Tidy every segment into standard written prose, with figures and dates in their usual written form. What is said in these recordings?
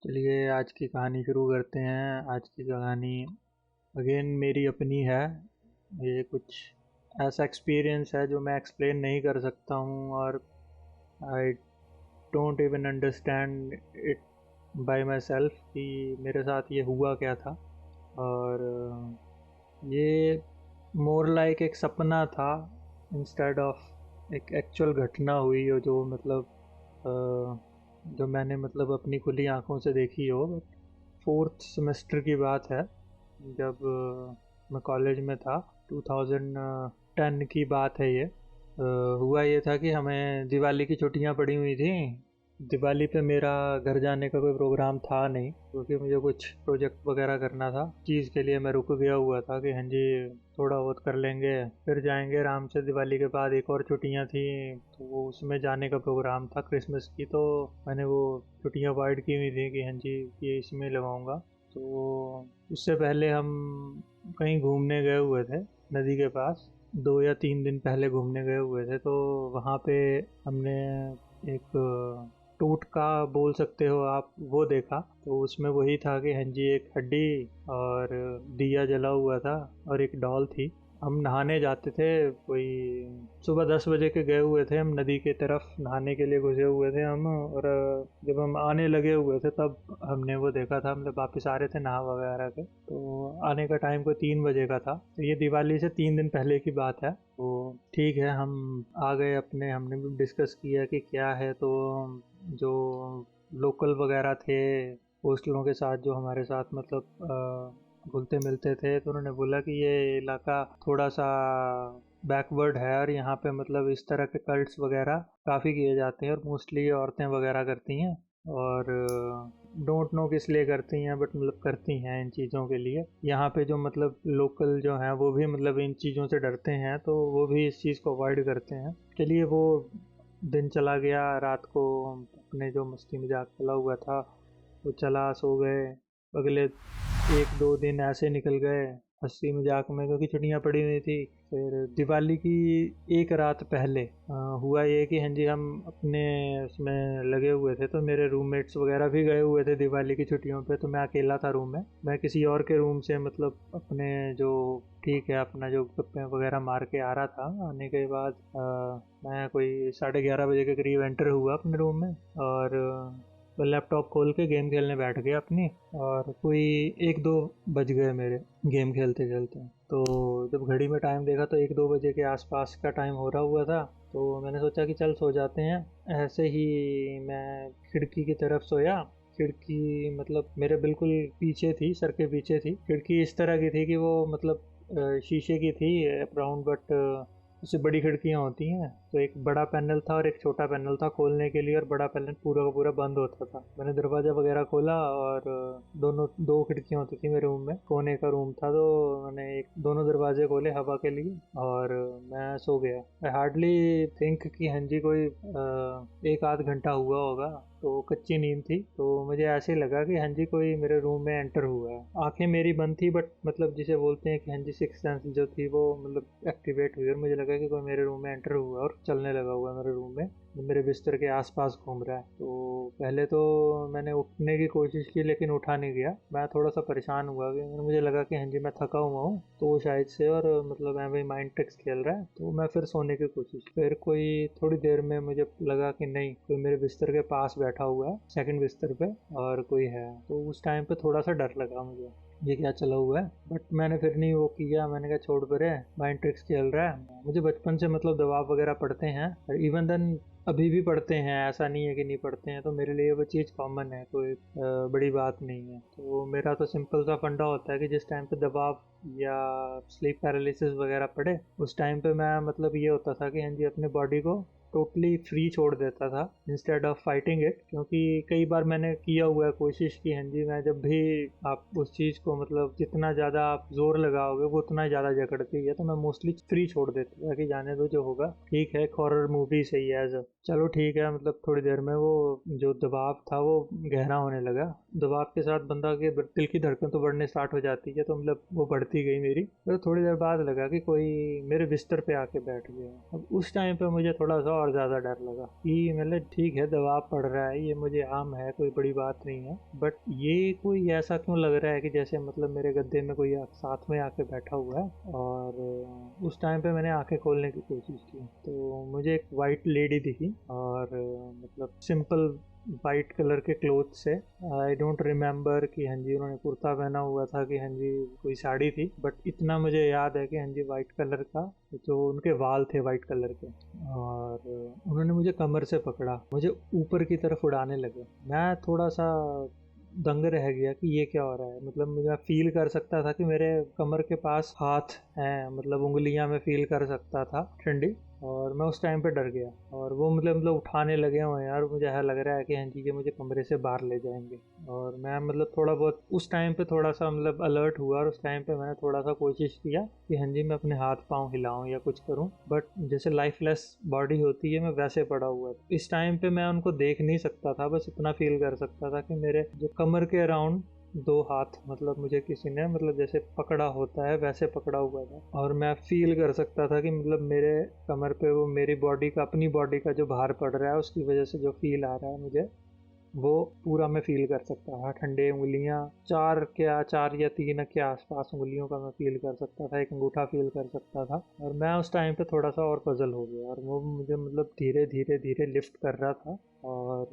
चलिए आज की कहानी शुरू करते हैं। आज की कहानी अगेन मेरी अपनी है। ये कुछ ऐसा एक्सपीरियंस है जो मैं एक्सप्लेन नहीं कर सकता हूँ और I don't even understand it by my self कि मेरे साथ ये हुआ क्या था। और ये मोर लाइक एक सपना था इंस्टेड ऑफ एक एक्चुअल घटना हुई हो जो जो मैंने अपनी खुली आंखों से देखी हो। फोर्थ सेमेस्टर की बात है जब मैं कॉलेज में था। 2010 की बात है ये। हुआ ये था कि हमें दिवाली की छुट्टियां पड़ी हुई थी। दिवाली पे मेरा घर जाने का कोई प्रोग्राम था नहीं क्योंकि मुझे कुछ प्रोजेक्ट वगैरह करना था। चीज़ के लिए मैं रुक गया हुआ था कि हाँ जी थोड़ा बहुत कर लेंगे फिर जाएंगे आराम से। दिवाली के बाद एक और छुट्टियां थी तो वो उसमें जाने का प्रोग्राम था क्रिसमस की। तो मैंने वो छुट्टियां अवॉइड की हुई थी कि हाँ जी ये इसमें लगाऊंगा। तो उससे पहले हम कहीं घूमने गए हुए थे नदी के पास। 2 या 3 दिन पहले घूमने गए हुए थे तो वहाँ पे हमने एक टोटका बोल सकते हो आप वो देखा। तो उसमें वही था कि हाँ जी एक हड्डी और दिया जला हुआ था और एक डॉल थी। हम नहाने जाते थे कोई सुबह 10 बजे के गए हुए थे। हम नदी की तरफ नहाने के लिए घुसे हुए थे हम। और जब हम आने लगे हुए थे तब हमने वो देखा था। हम जब वापस आ रहे थे नहा वगैरह के तो आने का टाइम कोई 3 बजे का था। तो ये दिवाली से 3 दिन पहले की बात है। तो ठीक है हम आ गए अपने। हमने भी डिस्कस किया कि क्या है। तो जो लोकल वगैरह थे हॉस्टलों के साथ जो हमारे साथ घुलते मिलते थे तो उन्होंने बोला कि ये इलाका थोड़ा सा बैकवर्ड है और यहाँ पे इस तरह के कल्ट्स वगैरह काफ़ी किए जाते हैं और मोस्टली औरतें वगैरह करती हैं। और डोंट नो किस लिए करती हैं बट करती हैं इन चीज़ों के लिए। यहाँ पे जो लोकल जो हैं वो भी इन चीज़ों से डरते हैं तो वो भी इस चीज़ को अवॉइड करते हैं। चलिए वो दिन चला गया। रात को अपने जो मस्ती मजाक चला हुआ था वो चला सो गए। अगले 1-2 दिन ऐसे निकल गए हंसी मजाक में क्योंकि छुट्टियां पड़ी हुई थी। फिर दिवाली की एक रात पहले हुआ ये कि हाँ जी हम अपने उसमें लगे हुए थे तो मेरे रूममेट्स वगैरह भी गए हुए थे दिवाली की छुट्टियों पे। तो मैं अकेला था रूम में। मैं किसी और के रूम से अपने जो ठीक है अपना जो गप्पे वगैरह मार के आ रहा था। आने के बाद मैं कोई 11:30 बजे के करीब एंटर हुआ अपने रूम में और तो लैपटॉप खोल के गेम खेलने बैठ गया अपनी। और कोई 1-2 बज गए मेरे गेम खेलते खेलते। तो जब घड़ी में टाइम देखा तो 1-2 बजे के आसपास का टाइम हो रहा हुआ था। तो मैंने सोचा कि चल सो जाते हैं। ऐसे ही मैं खिड़की की तरफ सोया। खिड़की मेरे बिल्कुल पीछे थी, सर के पीछे थी। खिड़की इस तरह की थी कि वो शीशे की थी राउंड बट उससे बड़ी खिड़कियाँ होती हैं। तो एक बड़ा पैनल था और एक छोटा पैनल था खोलने के लिए और बड़ा पैनल पूरा का पूरा बंद होता था। मैंने दरवाज़ा वगैरह खोला और दोनों दो खिड़कियाँ होती थी मेरे रूम में। कोने का रूम था तो मैंने एक दोनों दरवाजे खोले हवा के लिए और मैं सो गया। आई हार्डली थिंक कि हाँ जी कोई 1 आध घंटा हुआ होगा। तो कच्ची नींद थी तो मुझे ऐसे लगा कि हाँ जी कोई मेरे रूम में एंटर हुआ है। आंखें मेरी बंद थी बट जिसे बोलते हैं कि हाँ जी सिक्स सेंस जो थी वो एक्टिवेट हुई और मुझे लगा कि कोई मेरे रूम में एंटर हुआ और चलने लगा हुआ है मेरे रूम में जो मेरे बिस्तर के आसपास घूम रहा है। तो पहले तो मैंने उठने की कोशिश की लेकिन उठा नहीं गया। मैं थोड़ा सा परेशान हुआ कि मुझे लगा कि हाँ जी मैं थका हुआ हूँ तो वो शायद से और मैं माइंड ट्रिक्स खेल रहा है। तो मैं फिर सोने की कोशिश। फिर कोई थोड़ी देर में मुझे लगा कि नहीं कोई मेरे बिस्तर के पास बैठा हुआ है सेकंड बिस्तर पे और कोई है। तो उस टाइम पे थोड़ा सा डर लगा मुझे ये क्या चला हुआ है। बट मैंने फिर नहीं वो किया। मैंने कहा छोड़ परे माइंड ट्रिक्स खेल रहा है। मुझे बचपन से दबाव वगैरह पड़ते हैं और इवन देन अभी भी पढ़ते हैं। ऐसा नहीं है कि नहीं पढ़ते हैं। तो मेरे लिए वो चीज़ कॉमन है कोई बड़ी बात नहीं है। तो मेरा तो सिंपल सा फंडा होता है कि जिस टाइम पे दबाव या स्लीप पैरालिसिस वगैरह पड़े उस टाइम पे मैं ये होता था कि हाँ जी अपने बॉडी को टोटली फ्री छोड़ देता था इंस्टेड ऑफ फाइटिंग इट। क्योंकि कई बार मैंने किया हुआ है कोशिश की हाँ जी मैं जब भी आप उस चीज़ को जितना ज़्यादा आप जोर लगाओगे वो उतना ज़्यादा जकड़ती है। तो मैं मोस्टली फ्री छोड़ देता था कि जाने दो जो होगा ठीक है। एक हॉरर मूवी सही है एज चलो ठीक है, मतलब थोड़ी देर में वो जो दबाव था वो गहरा होने लगा। दबाव के साथ बंदा के दिल की धड़कन तो बढ़ने स्टार्ट हो जाती है, तो मतलब वो बढ़ती गई मेरी। फिर थोड़ी देर बाद लगा कि कोई मेरे बिस्तर पे आके बैठ गया। अब उस टाइम पे मुझे थोड़ा सा और ज़्यादा डर लगा कि मतलब ठीक है दबाव पड़ रहा है, ये मुझे आम है, कोई बड़ी बात नहीं है, बट ये कोई ऐसा क्यों लग रहा है कि जैसे मतलब मेरे गद्दे में कोई साथ में आके बैठा हुआ है। और उस टाइम पे मैंने आंखें खोलने की कोशिश की तो मुझे एक वाइट लेडी दिखी, और मतलब सिंपल वाइट कलर के क्लोथ से। आई डोंट रिमेम्बर कि हाँ जी उन्होंने कुर्ता पहना हुआ था कि हाँ जी कोई साड़ी थी, बट इतना मुझे याद है कि हाँ जी वाइट कलर का, जो उनके बाल थे वाइट कलर के। और उन्होंने मुझे कमर से पकड़ा, मुझे ऊपर की तरफ उड़ाने लगे। मैं थोड़ा सा दंग रह गया कि ये क्या हो रहा है। मतलब मुझे फील कर सकता था कि मेरे कमर के पास हाथ हैं, मतलब उंगलियां मैं फील कर सकता था ठंडी। और मैं उस टाइम पे डर गया, और वो मतलब उठाने लगे हुए हैं यार, मुझे है लग रहा है कि हाँ जी ये मुझे कमरे से बाहर ले जाएंगे। और मैं मतलब थोड़ा बहुत उस टाइम पे थोड़ा सा मतलब अलर्ट हुआ, और उस टाइम पे मैंने थोड़ा सा कोशिश किया कि हाँ जी मैं अपने हाथ पांव हिलाऊं या कुछ करूं, बट जैसे लाइफलेस बॉडी होती है मैं वैसे पड़ा हुआ था। इस टाइम पे मैं उनको देख नहीं सकता था, बस इतना फील कर सकता था कि मेरे जो कमर के अराउंड दो हाथ मतलब मुझे किसी ने मतलब जैसे पकड़ा होता है वैसे पकड़ा हुआ था। और मैं फील कर सकता था कि मतलब मेरे कमर पे वो मेरी बॉडी का, अपनी बॉडी का जो भार पड़ रहा है उसकी वजह से जो फील आ रहा है मुझे, वो पूरा मैं फील कर सकता था। ठंडे उंगलियां, चार या तीन के आसपास उंगलियों का मैं फील कर सकता था, एक अंगूठा फील कर सकता था। और मैं उस टाइम पे थोड़ा सा और पजल हो गया, और वो मुझे मतलब धीरे धीरे धीरे लिफ्ट कर रहा था। और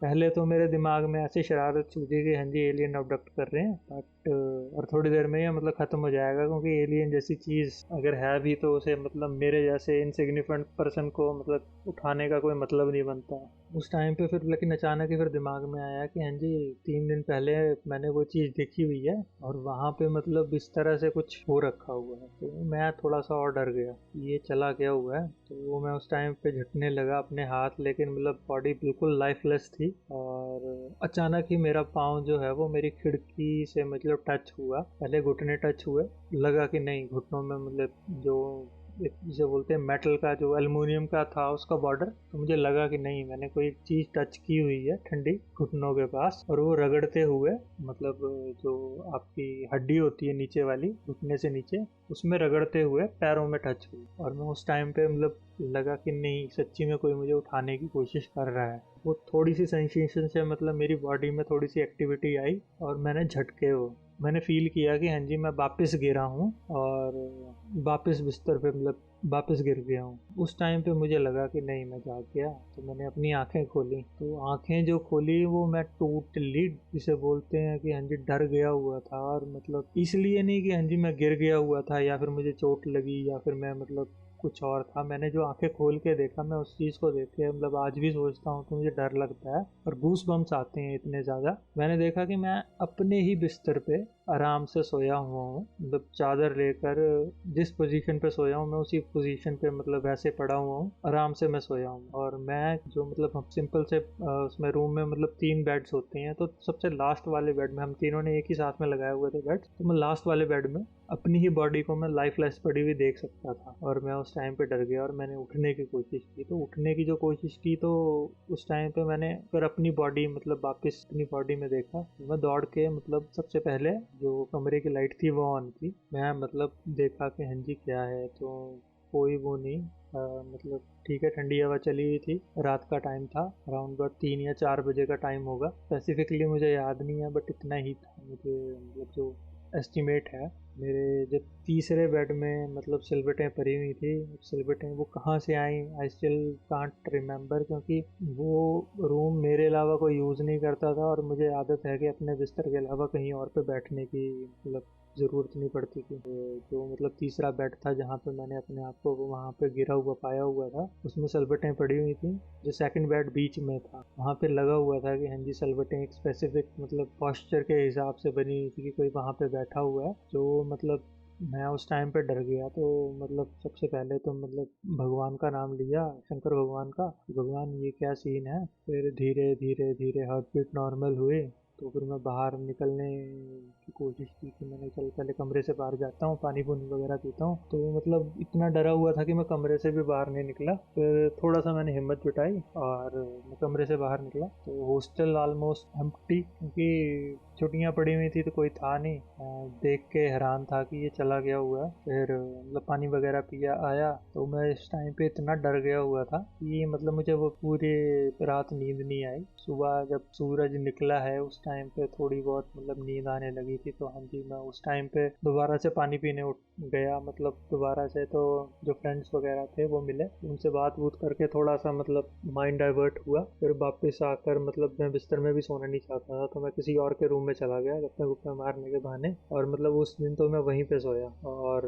पहले तो मेरे दिमाग में ऐसी शरारत सूझी कि हाँ जी एलियन अबडक्ट कर रहे हैं, बट और थोड़ी देर में ये मतलब ख़त्म हो जाएगा, क्योंकि एलियन जैसी चीज़ अगर है भी तो उसे मतलब मेरे जैसे इनसिग्निफिकेंट पर्सन को मतलब उठाने का कोई मतलब नहीं बनता। उस टाइम पे फिर लेकिन अचानक ही फिर दिमाग में आया कि हाँ जी 3 दिन पहले मैंने वो चीज़ देखी हुई है, और वहाँ पे मतलब इस तरह से कुछ हो रखा हुआ है। तो मैं थोड़ा सा और डर गया कि ये चला क्या हुआ है। तो वो मैं उस टाइम पे झटने लगा अपने हाथ, लेकिन मतलब बॉडी बिल्कुल लाइफलेस थी। और अचानक ही मेरा पाँव जो है वो मेरी खिड़की से मतलब टच हुआ। पहले घुटने टच हुए, लगा कि नहीं घुटनों में मतलब जो एक जिसे बोलते हैं मेटल का, जो एल्युमिनियम का था उसका बॉर्डर, तो मुझे लगा कि नहीं मैंने कोई चीज़ टच की हुई है ठंडी घुटनों के पास। और वो रगड़ते हुए मतलब जो आपकी हड्डी होती है नीचे वाली घुटने से नीचे, उसमें रगड़ते हुए पैरों में टच हुई। और मैं उस टाइम पे मतलब लगा कि नहीं सच्ची में कोई मुझे उठाने की कोशिश कर रहा है। वो थोड़ी सी सेंसेशन से मतलब मेरी बॉडी में थोड़ी सी एक्टिविटी आई, और मैंने झटके हो मैंने फील किया कि हाँ जी मैं वापस गिरा हूँ, और वापस बिस्तर पे मतलब वापस गिर गया हूँ। उस टाइम पे मुझे लगा कि नहीं मैं जाग गया। तो मैंने अपनी आंखें खोली, तो आंखें जो खोली वो मैं टोटली जिसे बोलते हैं कि हाँ जी डर गया हुआ था। और मतलब इसलिए नहीं कि हाँ जी मैं गिर गया हुआ था या फिर मुझे चोट लगी या फिर मैं मतलब कुछ और था। मैंने जो आंखें खोल के देखा, मैं उस चीज़ को देख के मतलब आज भी सोचता हूँ तो मुझे डर लगता है और गूस बम्स आते हैं इतने ज़्यादा। मैंने देखा कि मैं अपने ही बिस्तर पे आराम से सोया हुआ हूँ, मतलब चादर लेकर जिस पोजीशन पे सोया हूँ मैं उसी पोजीशन पे मतलब वैसे पड़ा हुआ हूँ, आराम से मैं सोया हूँ। और मैं जो मतलब हम सिंपल से उसमें रूम में मतलब 3 बेड्स होते हैं, तो सबसे लास्ट वाले बेड में हम तीनों ने एक ही साथ में लगाए हुए थे बेड, तो मैं लास्ट वाले बेड में अपनी ही बॉडी को मैं लाइफलेस पड़ी हुई देख सकता था। और मैं उस टाइम पे डर गया और मैंने उठने की कोशिश की। तो उठने की जो कोशिश की तो उस टाइम पे मैंने फिर अपनी बॉडी मतलब वापस अपनी बॉडी में देखा। मैं दौड़ के मतलब सबसे पहले जो कमरे की लाइट थी वो ऑन की। मैं मतलब देखा कि हाँ जी क्या है, तो कोई वो नहीं। मतलब ठीक है, ठंडी हवा चली हुई थी, रात का टाइम था, अराउंड बट 3 या 4 बजे का टाइम होगा, स्पेसिफिकली मुझे याद नहीं है, बट इतना ही था मुझे मतलब जो एस्टिमेट है। मेरे जो तीसरे बेड में मतलब सिलवटें पड़ी हुई थी, सिलवटें वो कहाँ से आई आई स्टिल कांट रिमेम्बर, क्योंकि वो रूम मेरे अलावा कोई यूज़ नहीं करता था, और मुझे आदत है कि अपने बिस्तर के अलावा कहीं और पे बैठने की मतलब ज़रूरत नहीं पड़ती थी। तो जो मतलब तीसरा बेड था जहाँ पे मैंने अपने आप को वहाँ पे गिरा हुआ पाया हुआ था, उसमें सलबटें पड़ी हुई थी। जो सेकंड बेड बीच में था वहाँ पे लगा हुआ था कि हाँ जी सलबटें एक स्पेसिफिक मतलब पॉस्चर के हिसाब से बनी हुई थी कि कोई वहाँ पे बैठा हुआ है। जो मतलब मैं उस टाइम पे डर गया। तो मतलब सबसे पहले तो मतलब भगवान का नाम लिया, शंकर भगवान का, कि भगवान ये क्या सीन है। फिर धीरे धीरे धीरे हार्ट बीट नॉर्मल हुई, तो फिर मैं बाहर निकलने की कोशिश की कि मैंने चल पहले कमरे से बाहर जाता हूँ, पानी पूनी वगैरह पीता हूँ। तो मतलब इतना डरा हुआ था कि मैं कमरे से भी बाहर नहीं निकला। फिर थोड़ा सा मैंने हिम्मत जुटाई और मैं कमरे से बाहर निकला तो हॉस्टल ऑलमोस्ट एम्प्टी, क्योंकि छुट्टियां पड़ी हुई थी तो कोई था नहीं। देख के हैरान था कि ये चला गया हुआ है। फिर मतलब पानी वगैरह पिया आया तो मैं इस टाइम पे इतना डर गया हुआ था कि मतलब मुझे वो पूरी रात नींद नहीं आई। सुबह जब सूरज निकला है उस टाइम पे थोड़ी बहुत मतलब नींद आने लगी थी। तो हाँ जी, मैं उस टाइम पे दोबारा से पानी पीने उठ गया। मतलब दोबारा से तो जो फ्रेंड्स वगैरह थे वो मिले, उनसे बात वूत करके थोड़ा सा मतलब माइंड डाइवर्ट हुआ। फिर वापस आकर मतलब मैं बिस्तर में भी सोना नहीं चाहता था तो मैं किसी और के रूम में चला गया गप्पे गुप्पे मारने के बहाने। और मतलब उस दिन तो मैं वहीं पे सोया। और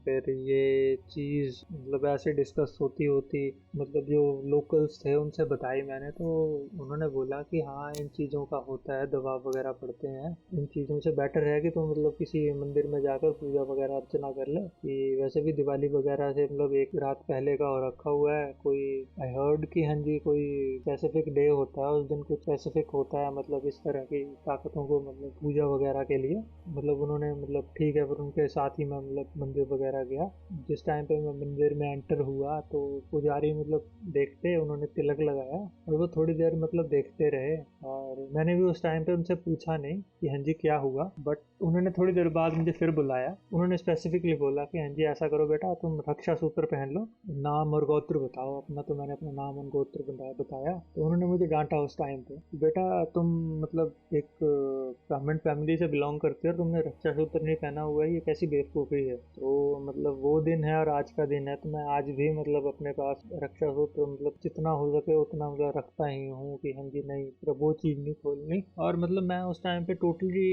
फिर ये चीज़ मतलब ऐसे डिस्कस होती होती मतलब जो लोकल्स थे उनसे बताई मैंने। तो उन्होंने बोला कि हाँ, इन चीज़ों का होता है, दवा वगैरह पड़ते हैं। इन चीज़ों से बेटर है कि तुम मतलब किसी मंदिर में जाकर पूजा वगैरह अर्चना कर ले। कि वैसे भी दिवाली वगैरह से मतलब एक रात पहले का हो रखा हुआ है। कोई आई हर्ड कि हाँ जी कोई स्पेसिफिक डे होता है, उस दिन कुछ स्पेसिफिक होता है मतलब इस तरह की ताकतों को मतलब पूजा वगैरह के लिए। मतलब उन्होंने मतलब ठीक है, फिर उनके साथ ही मैं मतलब मंदिर वगैरह गया। जिस टाइम पे मैं मंदिर में एंटर हुआ तो पुजारी मतलब देखते, उन्होंने तिलक लगाया और वो थोड़ी देर मतलब देखते रहे। और मैंने भी उस टाइम पे उनसे पूछा नहीं कि हाँ जी क्या हुआ, बट उन्होंने थोड़ी देर बाद मुझे फिर बुलाया। उन्होंने स्पेसिफिकली बोला कि हाँ जी ऐसा करो बेटा, तुम रक्षा सूत्र पहन लो, नाम और गोत्र बताओ अपना। तो मैंने अपना नाम और गोत्र बताया। तो उन्होंने मुझे डांटा उस टाइम पे कि बेटा तुम मतलब एक ब्राह्मण फैमिली से बिलोंग करते हो और तुमने रक्षा सूत्र नहीं पहना हुआ है, ये कैसी बेवकूफ़ी है। तो मतलब वो दिन है और आज का दिन है। तो मैं आज भी मतलब अपने पास रक्षा सूत्र मतलब जितना हो सके उतना मतलब रखता ही हूँ कि हाँ जी नहीं, मतलब वो चीज़ नहीं खोलनी। और मतलब मैं उस टाइम पे टोटली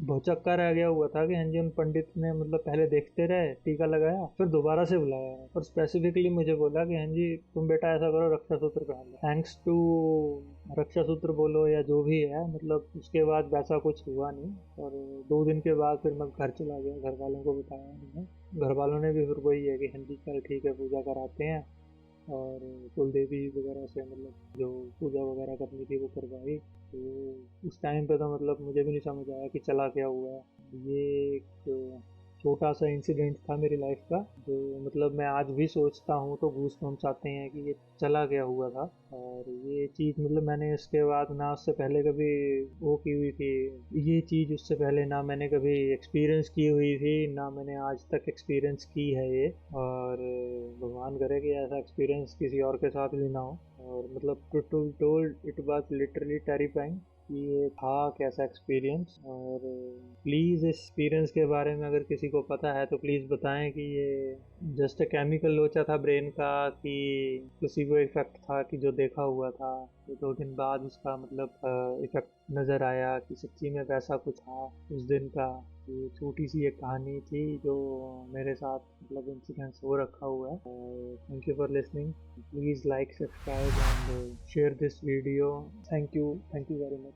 भौचक्का रह गया हुआ था कि हाँ जी उन पंडित ने मतलब पहले देखते रहे, टीका लगाया, फिर दोबारा से बुलाया और स्पेसिफिकली मुझे बोला कि हाँ जी तुम बेटा ऐसा करो, रक्षा सूत्र पहन लो। थैंक्स टू रक्षा सूत्र बोलो या जो भी है, मतलब उसके बाद वैसा कुछ हुआ नहीं। और 2 दिन के बाद फिर मैं घर चला गया, घर वालों को बताया मैंने। घर वालों ने भी फिर वही है कि हाँ जी चल ठीक है, पूजा कराते हैं। और कुल देवी वगैरह से मतलब जो पूजा वगैरह करनी थी वो करवाई। तो उस टाइम पे तो मतलब मुझे भी नहीं समझ आया कि चला क्या हुआ है। ये एक छोटा सा इंसिडेंट था मेरी लाइफ का, जो मतलब मैं आज भी सोचता हूँ तो गूज़बम्प्स आते हैं कि ये चला गया हुआ था। और ये चीज़ मतलब मैंने इसके बाद ना उससे पहले कभी वो की हुई थी, ये चीज़ उससे पहले ना मैंने कभी एक्सपीरियंस की हुई थी, ना मैंने आज तक एक्सपीरियंस की है ये। और भगवान करे कि ऐसा एक्सपीरियंस किसी और के साथ भी ना हो। और मतलब to told it was literally terrifying कि ये था कैसा एक्सपीरियंस। और प्लीज़ इस एक्सपीरियंस के बारे में अगर किसी को पता है तो प्लीज़ बताएं कि ये जस्ट केमिकल लोचा था ब्रेन का कि प्लेसिबो इफेक्ट था कि जो देखा हुआ था। तो 2 दिन बाद उसका मतलब इफेक्ट नज़र आया कि सच्ची में वैसा कुछ था उस दिन का। ये छोटी सी एक कहानी थी जो मेरे साथ मतलब इंसिडेंस हो रखा हुआ है। Thank you for listening. Please like, subscribe and share this video. Thank you very much.